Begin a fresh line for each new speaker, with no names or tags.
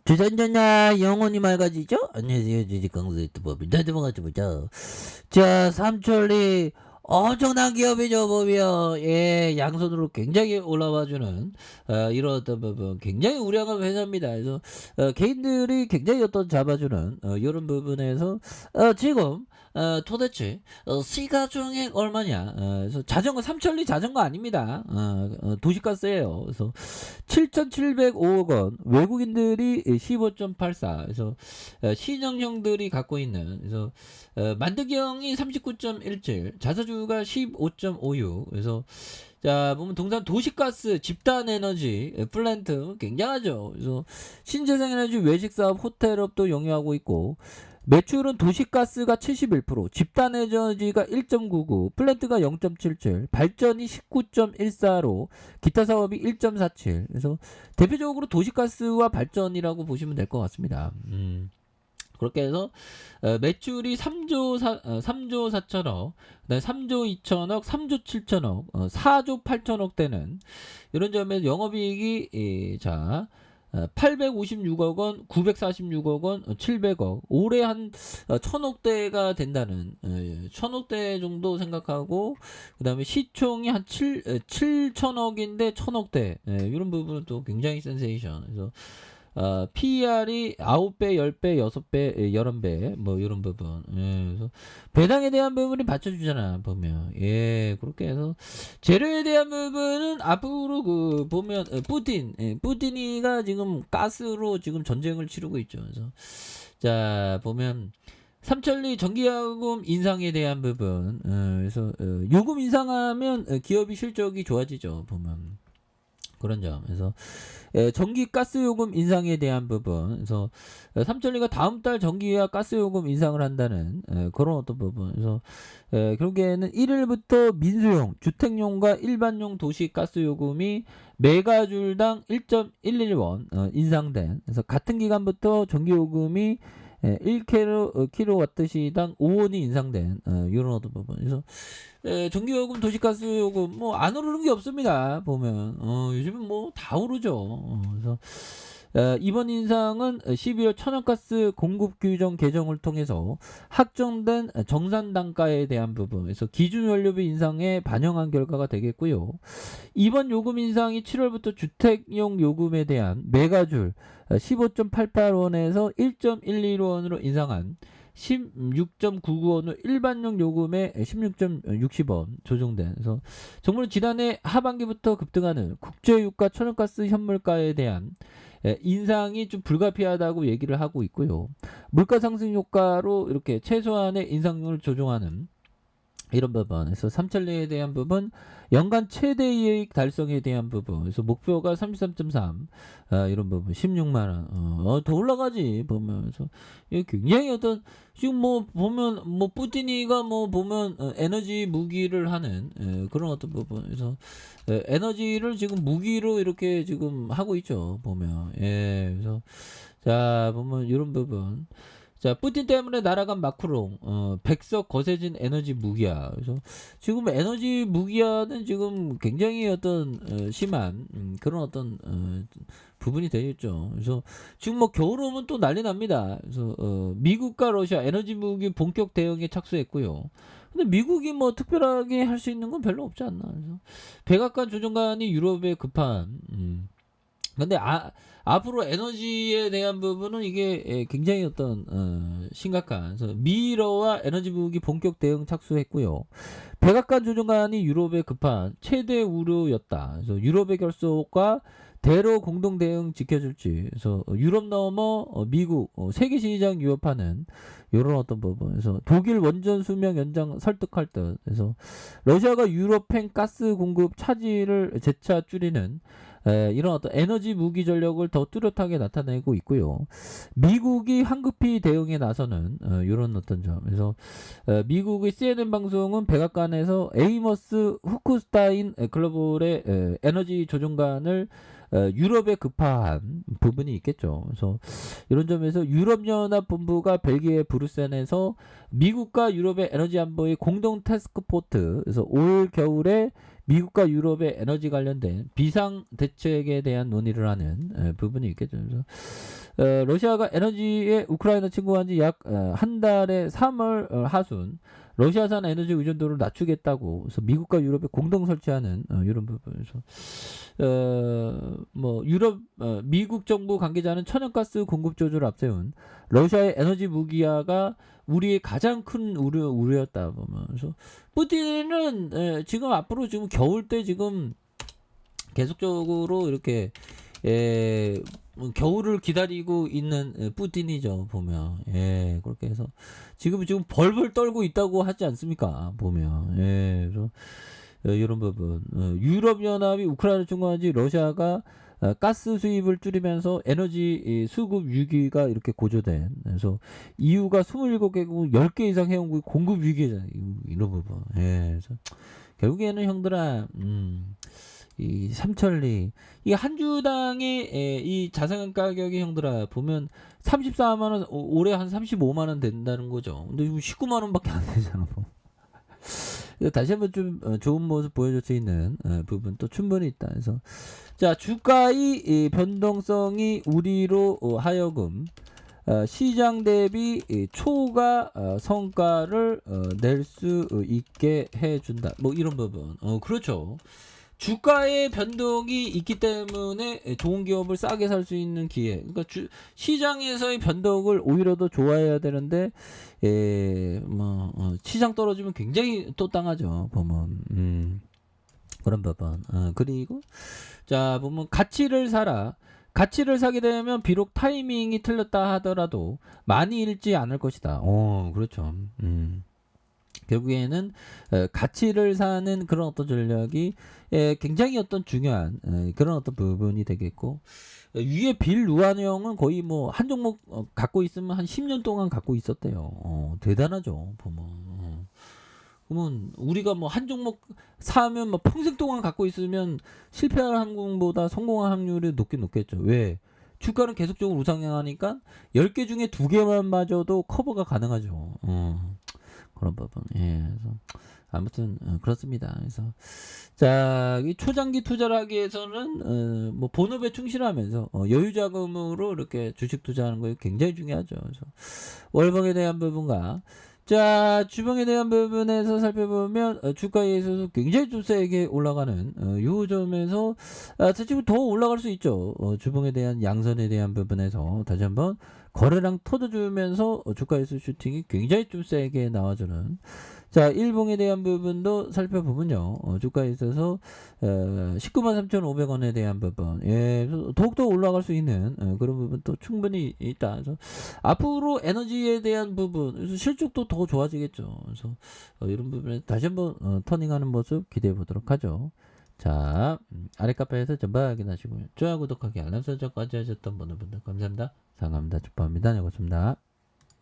주전자나 영혼이 맑아지죠? 안녕하세요. 주식강사 유튜버입니다. 넘어가지 보자. 자, 삼천리 엄청난 기업이죠, 보면. 예, 양손으로 굉장히 올라와주는, 이런 어떤 부분, 굉장히 우량한 회사입니다. 그래서, 개인들이 굉장히 어떤 잡아주는, 이런 부분에서, 지금, 도대체, 시가총액 얼마냐? 그래서 자전거, 삼천리 자전거 아닙니다. 도시가스예요. 그래서, 7,705억 원, 외국인들이 15.84, 그래서 신영형들이 갖고 있는, 그래서 만드경이 39.17, 자사주가 15.56, 그래서 자 보면 동산 도시가스, 집단에너지, 플랜트 굉장하죠. 그래서 신재생에너지, 외식사업, 호텔업도 영위하고 있고, 매출은 도시가스가 71%, 집단에너지가 1.99, 플랜트가 0.77, 발전이 19.14로 기타 사업이 1.47. 그래서 대표적으로 도시가스와 발전이라고 보시면 될 것 같습니다. 그렇게 해서 매출이 3조 4천억, 그다음에 3조 2천억, 3조 7천억, 4조 8천억 되는 이런 점에서 영업이익이 자 856억 원, 946억 원, 700억. 올해 한 1000억대가 된다는, 1000억대 정도 생각하고, 그 다음에 시총이 한 7천억인데 1000억대. 이런 부분은 또 굉장히 센세이션. 그래서 PER이 9배, 10배, 6배, 11배, 뭐, 이런 부분. 그래서 배당에 대한 부분이 받쳐주잖아, 보면. 예, 그렇게 해서. 재료에 대한 부분은 앞으로 보면, 뿌틴이가 지금 가스로 지금 전쟁을 치르고 있죠. 그래서, 자, 보면, 삼천리 전기요금 인상에 대한 부분, 그래서, 요금 인상하면 기업이 실적이 좋아지죠, 보면. 그런 점. 그래서 전기 가스 요금 인상에 대한 부분. 그래서 삼천리가 다음 달 전기와 가스 요금 인상을 한다는 그런 어떤 부분. 그래서 결국에는 1일부터 민수용, 주택용과 일반용 도시 가스 요금이 메가줄당 1.11원 인상된. 그래서 같은 기간부터 전기 요금이 1kWh/시당 5원이 인상된 이런 어떤 부분. 그래서 전기요금, 도시가스요금 뭐 안 오르는 게 없습니다. 보면 요즘은 뭐 다 오르죠. 그래서 이번 인상은 12월 천연가스 공급 규정 개정을 통해서 확정된 정산 단가에 대한 부분에서 기준 연료비 인상에 반영한 결과가 되겠고요. 이번 요금 인상이 7월부터 주택용 요금에 대한 메가줄 15.88원에서 1.11원으로 인상한 16.99원으로 일반용 요금에 16.60원 조정된. 그래서 정부는 지난해 하반기부터 급등하는 국제유가, 천연가스 현물가에 대한 인상이 좀 불가피하다고 얘기를 하고 있고요. 물가 상승 효과로 이렇게 최소한의 인상률을 조정하는 이런 부분에서 삼천리에 대한 부분, 연간 최대 이익 달성에 대한 부분, 그래서 목표가 33.3, 이런 부분 16만 원, 더 올라가지 보면서 이게 굉장히 어떤 지금 뭐 보면 뭐 뿌티니가 뭐 보면 에너지 무기를 하는 그런 어떤 부분에서 에너지를 지금 무기로 이렇게 지금 하고 있죠, 보면. 예, 그래서 자 보면 이런 부분. 자, 푸틴 때문에 날아간 마크롱, 백석 거세진 에너지 무기화. 그래서 지금 에너지 무기화는 지금 굉장히 어떤 심한 그런 어떤 부분이 되겠죠. 그래서 지금 뭐 겨울 오면 또 난리 납니다. 그래서 미국과 러시아 에너지 무기 본격 대응에 착수했고요. 근데 미국이 뭐 특별하게 할 수 있는 건 별로 없지 않나. 그래서 백악관 조정관이 유럽에 급한 근데 앞으로 에너지에 대한 부분은 이게 굉장히 어떤 심각한. 그래서 미러와 에너지 무기 본격 대응 착수했고요. 백악관 조정관이 유럽에 급한 최대 우려였다. 그래서 유럽의 결속과 대러 공동 대응 지켜줄지. 그래서 유럽 넘어 미국 세계 시장 유업하는 이런 어떤 부분. 그래서 독일 원전 수명 연장 설득할 듯. 그래서 러시아가 유럽행 가스 공급 차질을 재차 줄이는 이런 어떤 에너지 무기 전력을 더 뚜렷하게 나타내고 있고요. 미국이 황급히 대응에 나서는 이런 어떤 점. 그래서 미국의 CNN 방송은 백악관에서 에이머스 후크스타인 글로벌의 에너지 조정관을 유럽에 급파한 부분이 있겠죠. 그래서 이런 점에서 유럽연합본부가 벨기에 브뤼셀에서 미국과 유럽의 에너지 안보의 공동 태스크포트, 그래서 올 겨울에 미국과 유럽의 에너지 관련된 비상 대책에 대한 논의를 하는 부분이 있겠죠. 그래서 러시아가 에너지에 우크라이나 침공한 지 약 한 달에 3월 하순 러시아산 에너지 의존도를 낮추겠다고 그래서 미국과 유럽에 공동 설치하는 이런 부분에서 뭐 유럽 미국 정부 관계자는 천연가스 공급 조절을 앞세운 러시아의 에너지 무기화가 우리의 가장 큰 우려였다 보면서 푸틴은 지금 앞으로 지금 겨울 때 지금 계속적으로 이렇게 겨울을 기다리고 있는 푸틴이죠 보면 그렇게 해서 지금 벌벌 떨고 있다고 하지 않습니까 보면 그래서 이런 부분 유럽 연합이 우크라이나 침공한 지 러시아가 가스 수입을 줄이면서 에너지 수급 위기가 이렇게 고조된 그래서 EU가 27개국 10개 이상 해온 공급 위기 이런 부분 그래서 결국에는 형들아 이 삼천리 이 한 주당의 이 자산 가격이 형들아 보면 34만 원 올해 한 35만 원 된다는 거죠. 근데 지금 19만 원밖에 안 되잖아. 뭐. 다시 한번 좀 좋은 모습 보여줄 수 있는 부분 또 충분히 있다. 그래서 자 주가의 변동성이 우리로 하여금 시장 대비 초과 성과를 낼 수 있게 해준다. 뭐 이런 부분. 그렇죠. 주가의 변동이 있기 때문에 좋은 기업을 싸게 살 수 있는 기회. 그러니까 시장에서의 변동을 오히려 더 좋아해야 되는데, 시장 떨어지면 굉장히 또 땅하죠. 보면, 그런 부분. 그리고, 자, 보면 가치를 사라. 가치를 사게 되면 비록 타이밍이 틀렸다 하더라도 많이 잃지 않을 것이다. 그렇죠. 결국에는 가치를 사는 그런 어떤 전략이 굉장히 어떤 중요한 그런 어떤 부분이 되겠고 위에 빌 루아형은 거의 뭐 한 종목 갖고 있으면 한 10년 동안 갖고 있었대요. 대단하죠 보면. 그러면 우리가 뭐 한 종목 사면 뭐 평생 동안 갖고 있으면 실패할 확률보다 성공할 확률이 높겠죠. 왜? 주가는 계속적으로 우상향하니까 10개 중에 2개만 맞아도 커버가 가능하죠. 그런 부분. 그래서 아무튼 그렇습니다. 그래서 자, 이 초장기 투자를 하기 위해서는 뭐 본업에 충실하면서 여유 자금으로 이렇게 주식 투자하는 거 굉장히 중요하죠. 그래서 월봉에 대한 부분과 자 주봉에 대한 부분에서 살펴보면 주가에 있어서 굉장히 좀 세게 올라가는 요 점에서 지금 더 올라갈 수 있죠. 주봉에 대한 양선에 대한 부분에서 다시 한번 거래량 터져주면서 주가에서 슈팅이 굉장히 좀 세게 나와주는 자 일봉에 대한 부분도 살펴보면요 주가에 있어서 193,500원에 대한 부분 더욱더 올라갈 수 있는 그런 부분 또 충분히 있다. 그래서 앞으로 에너지에 대한 부분 그래서 실적도 더 좋아지겠죠. 그래서 이런 부분에 다시 한번 터닝하는 모습 기대해 보도록 하죠. 자 아래 카페에서 전방 확인하시고요. 좋아요 구독하기 알람 설정까지 하셨던 분들 감사합니다. 상감합니다. 축복합니다. 네, 고맙습니다.